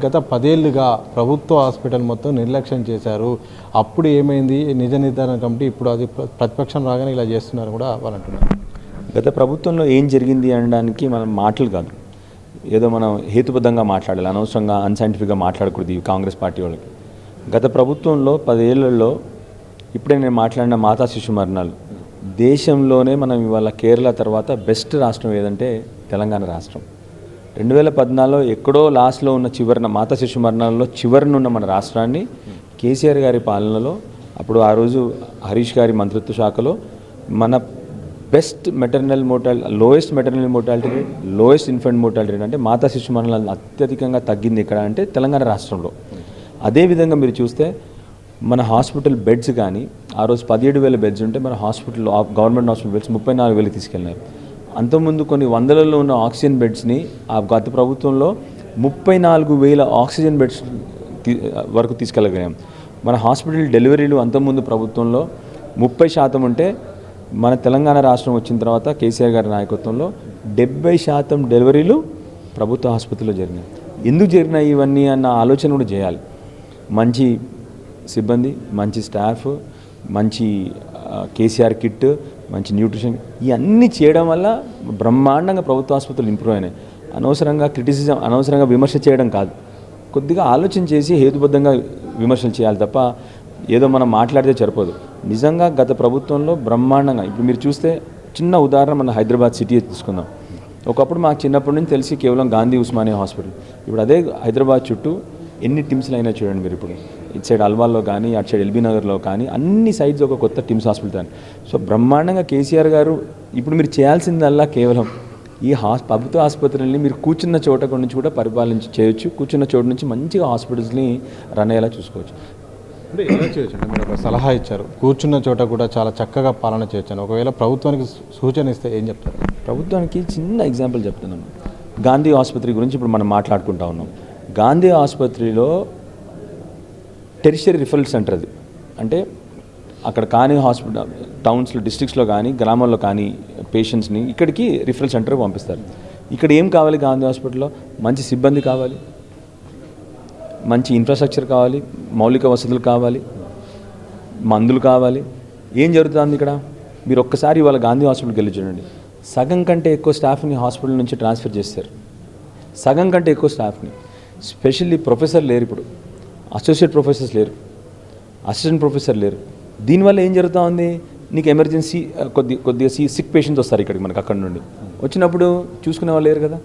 గత 10 ఏళ్లుగా ప్రభుత్వ హాస్పిటల్ మొత్తం నిర్లక్ష్యం చేశారు. అప్పుడు ఏమైంది నిజ నిర్ధారణ కమిటీ ఇప్పుడు అది ప్రతిపక్షం రాగానే ఇలా చేస్తున్నారు కూడా వాళ్ళు అంటున్నారు. గత ప్రభుత్వంలో ఏం జరిగింది అనడానికి మనం మాటలు కాదు, ఏదో మనం హేతుబద్ధంగా మాట్లాడాలి, అనవసరంగా అన్సైంటిఫిక్గా మాట్లాడకూడదు ఈ కాంగ్రెస్ పార్టీ వాళ్ళకి. గత ప్రభుత్వంలో 10 ఏళ్లలో ఇప్పుడే నేను మాట్లాడిన మాతా శిశు మరణాలు దేశంలోనే మనం ఇవాళ కేరళ తర్వాత బెస్ట్ రాష్ట్రం ఏదంటే తెలంగాణ రాష్ట్రం. 2014లో ఎక్కడో లాస్ట్లో ఉన్న చివరిన మాతా శిశు మరణాలలో చివరినున్న మన రాష్ట్రాన్ని కేసీఆర్ గారి పాలనలో అప్పుడు ఆ రోజు హరీష్ గారి మంత్రిత్వ శాఖలో మన best maternal mortality, lowest maternal mortality rate, lowest infant mortality rate అంటే మాతా శిశు మరణాలు అత్యధికంగా తగ్గింది ఇక్కడ అంటే తెలంగాణ రాష్ట్రంలో. అదేవిధంగా మీరు చూస్తే మన హాస్పిటల్ బెడ్స్ కానీ ఆ రోజు 17,000 బెడ్స్ ఉంటే మన హాస్పిటల్ గవర్నమెంట్ హాస్పిటల్ బెడ్స్ 34,000 తీసుకెళ్ళినారు. అంతకుముందు కొన్ని వందలలో ఉన్న ఆక్సిజన్ బెడ్స్ని ఆ గత ప్రభుత్వంలో 34,000 ఆక్సిజన్ బెడ్స్ వరకు తీసుకెళ్ళగలిగాం. మన హాస్పిటల్ డెలివరీలు అంతకుముందు ప్రభుత్వంలో 30% ఉంటే మన తెలంగాణ రాష్ట్రం వచ్చిన తర్వాత కేసీఆర్ గారి నాయకత్వంలో 70% డెలివరీలు ప్రభుత్వ ఆసుపత్రిలో జరిగినాయి. ఎందుకు జరిగినాయి ఇవన్నీ అన్న ఆలోచన కూడా చేయాలి. మంచి సిబ్బంది, మంచి స్టాఫ్, మంచి కేసీఆర్ కిట్, మంచి న్యూట్రిషన్, ఇవన్నీ చేయడం వల్ల బ్రహ్మాండంగా ప్రభుత్వ ఆసుపత్రులు ఇంప్రూవ్ అయినాయి. అనవసరంగా క్రిటిసిజం, అనవసరంగా విమర్శ చేయడం కాదు, కొద్దిగా ఆలోచన చేసి హేతుబద్ధంగా విమర్శలు చేయాలి తప్ప ఏదో మనం మాట్లాడితే సరిపోదు. నిజంగా గత ప్రభుత్వంలో బ్రహ్మాండంగా ఇప్పుడు మీరు చూస్తే చిన్న ఉదాహరణ మన హైదరాబాద్ సిటీ తీసుకుందాం. ఒకప్పుడు మాకు చిన్నప్పటి నుంచి తెలిసి కేవలం గాంధీ ఉస్మానియా హాస్పిటల్, ఇప్పుడు అదే హైదరాబాద్ చుట్టూ ఎన్ని టిమ్స్లు అయినా చూడండి మీరు. ఇప్పుడు ఇటు సైడ్ అల్వాల్లో కానీ అటు సైడ్ ఎల్బీ నగర్లో కానీ అన్ని సైడ్స్ ఒక కొత్త టిమ్స్ హాస్పిటల్. సో బ్రహ్మాండంగా కేసీఆర్ గారు ఇప్పుడు మీరు చేయాల్సిందల్లా కేవలం ఈ ప్రభుత్వ ఆసుపత్రుల్ని మీరు కూర్చున్న చోట నుంచి కూడా పరిపాలన చేయొచ్చు, కూర్చున్న చోటు నుంచి మంచిగా హాస్పిటల్స్ని రన్ అయ్యేలా చూసుకోవచ్చు. అంటే ఎలా చేయొచ్చు అంటే మీరు ఒక సలహా ఇచ్చారు, కూర్చున్న చోట కూడా చాలా చక్కగా పాలన చేయొచ్చు. ఒకవేళ ప్రభుత్వానికి సూచన ఇస్తే ఏం చెప్తారు? ప్రభుత్వానికి చిన్న ఎగ్జాంపుల్ చెప్తున్నాను. గాంధీ ఆసుపత్రి గురించి ఇప్పుడు మనం మాట్లాడుకుంటా ఉన్నాం. గాంధీ ఆసుపత్రిలో టెరిషరీ రిఫరల్ సెంటర్ అది, అంటే అక్కడ కానీ హాస్పిటల్ టౌన్స్లో, డిస్ట్రిక్ట్స్లో కానీ గ్రామాల్లో కానీ పేషెంట్స్ని ఇక్కడికి రిఫరల్ సెంటర్కి పంపిస్తారు. ఇక్కడ ఏం కావాలి గాంధీ హాస్పిటల్లో? మంచి సిబ్బంది కావాలి, మంచి ఇన్ఫ్రాస్ట్రక్చర్ కావాలి, మౌలిక వసతులు కావాలి, మందులు కావాలి. ఏం జరుగుతుంది ఇక్కడ? మీరు ఒక్కసారి ఇవాళ గాంధీ హాస్పిటల్కి వెళ్ళి చూడండి, సగం కంటే ఎక్కువ స్టాఫ్ని హాస్పిటల్ నుంచి ట్రాన్స్ఫర్ చేస్తారు. సగం కంటే ఎక్కువ స్టాఫ్ని. స్పెషల్లీ ప్రొఫెసర్ లేరు, ఇప్పుడు అసోసియేట్ ప్రొఫెసర్స్ లేరు, అసిస్టెంట్ ప్రొఫెసర్ లేరు. దీనివల్ల ఏం జరుగుతూ ఉంది? నీకు ఎమర్జెన్సీ కొద్దిగా సిక్ పేషెంట్స్ వస్తారు ఇక్కడికి, మనకు అక్కడ నుండి వచ్చినప్పుడు చూసుకునే వాళ్ళు లేరు కదా.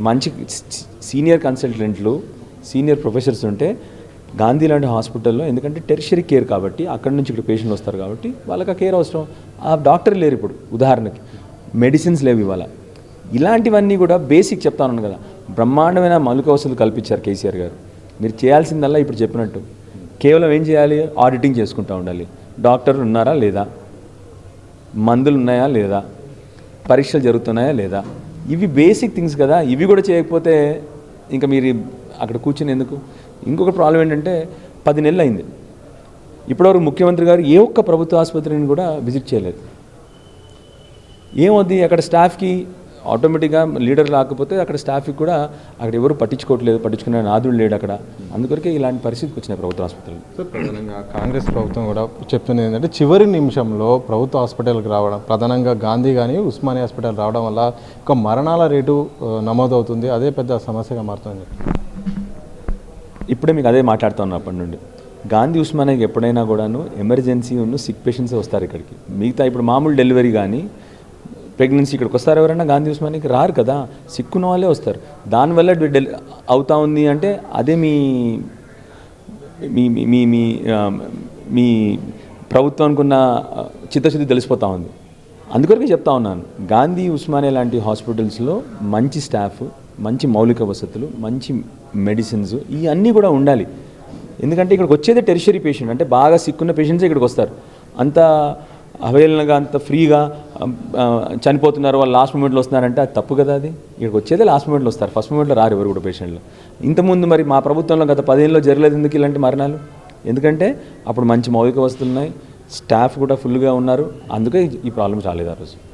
మంచి సీనియర్ కన్సల్టెంట్లు, సీనియర్ ప్రొఫెసర్స్ ఉంటే గాంధీ లాంటి హాస్పిటల్లో, ఎందుకంటే టెరిషరీ కేర్ కాబట్టి అక్కడి నుంచి ఇక్కడ పేషెంట్లు వస్తారు కాబట్టి వాళ్ళకి ఆ కేర్ అవసరం. ఆ డాక్టర్ లేరు ఇప్పుడు, ఉదాహరణకి మెడిసిన్స్ లేవు ఇవాళ. ఇలాంటివన్నీ కూడా బేసిక్ చెప్తాను కదా. బ్రహ్మాండమైన మౌలిక వసతులు కల్పించారు కేసీఆర్ గారు. మీరు చేయాల్సిందల్లా ఇప్పుడు చెప్పినట్టు కేవలం ఏం చేయాలి? ఆడిటింగ్ చేసుకుంటూ ఉండాలి. డాక్టర్లు ఉన్నారా లేదా, మందులు ఉన్నాయా లేదా, పరీక్షలు జరుగుతున్నాయా లేదా, ఇవి బేసిక్ థింగ్స్ కదా. ఇవి కూడా చేయకపోతే ఇంకా మీరు అక్కడ కూర్చుని ఎందుకు? ఇంకొక ప్రాబ్లం ఏంటంటే 10 నెలలు అయింది, ఇప్పటివరకు ముఖ్యమంత్రి గారు ఏ ఒక్క ప్రభుత్వ ఆసుపత్రిని కూడా విజిట్ చేయలేదు. ఏమవుద్ది? అక్కడ స్టాఫ్కి ఆటోమేటిక్గా లీడర్ రాకపోతే అక్కడ స్టాఫ్కి కూడా అక్కడ ఎవరు పట్టించుకోవట్లేదు, పట్టించుకునే నాదుడు లేడు అక్కడ. అందుకొరకే ఇలాంటి పరిస్థితికి వచ్చినాయి ప్రభుత్వ ఆసుపత్రులు. ప్రధానంగా కాంగ్రెస్ ప్రభుత్వం కూడా చెప్తున్నది ఏంటంటే చివరి నిమిషంలో ప్రభుత్వ హాస్పిటల్కి రావడం, ప్రధానంగా గాంధీ కానీ ఉస్మానియా హాస్పిటల్ రావడం వల్ల ఒక మరణాల రేటు నమోదవుతుంది, అదే పెద్ద సమస్యగా మారుతుంది. ఇప్పుడే మీకు అదే మాట్లాడుతున్నాను అప్పటి నుండి. గాంధీ ఉస్మానియాకి ఎప్పుడైనా కూడాను ఎమర్జెన్సీ ఉన్న సిక్ పేషెంట్సే వస్తారు ఇక్కడికి. మిగతా ఇప్పుడు మామూలు డెలివరీ కానీ ప్రెగ్నెన్సీ ఇక్కడికి వస్తారు ఎవరైనా గాంధీ ఉస్మానియాకి రారు కదా, సిక్కున్న వాళ్ళే వస్తారు. దానివల్ల అవుతా ఉంది అంటే అదే మీ మీ మీ మీ మీ ప్రభుత్వానికి ఉన్న చిత్తశుద్ధి తెలిసిపోతూ ఉంది. అందుకొరకే చెప్తా ఉన్నాను, గాంధీ ఉస్మానియా లాంటి హాస్పిటల్స్లో మంచి స్టాఫ్, మంచి మౌలిక వసతులు, మంచి మెడిసిన్స్ ఇవన్నీ కూడా ఉండాలి. ఎందుకంటే ఇక్కడికి వచ్చేదే టెరిషరీ పేషెంట్, అంటే బాగా సిక్కున్న పేషెంట్సే ఇక్కడికి వస్తారు. అంత అవహేళనగా, అంత ఫ్రీగా చనిపోతున్నారు వాళ్ళు లాస్ట్ మూమెంట్లో వస్తున్నారంటే అది తప్పు కదా. అది ఇక్కడికి వచ్చేదే లాస్ట్ మూమెంట్లో వస్తారు, ఫస్ట్ మూమెంట్లో రారు ఎవరు కూడా పేషెంట్లు. ఇంతకుముందు మరి మా ప్రభుత్వంలో గత 10 ఏళ్ళలో జరగలేదు ఎందుకు ఇలాంటి మరణాలు? ఎందుకంటే అప్పుడు మంచి మౌలిక వసతులు ఉన్నాయి, స్టాఫ్ కూడా ఫుల్గా ఉన్నారు, అందుకే ఈ ప్రాబ్లమ్స్ రాలేదు ఆ రోజు.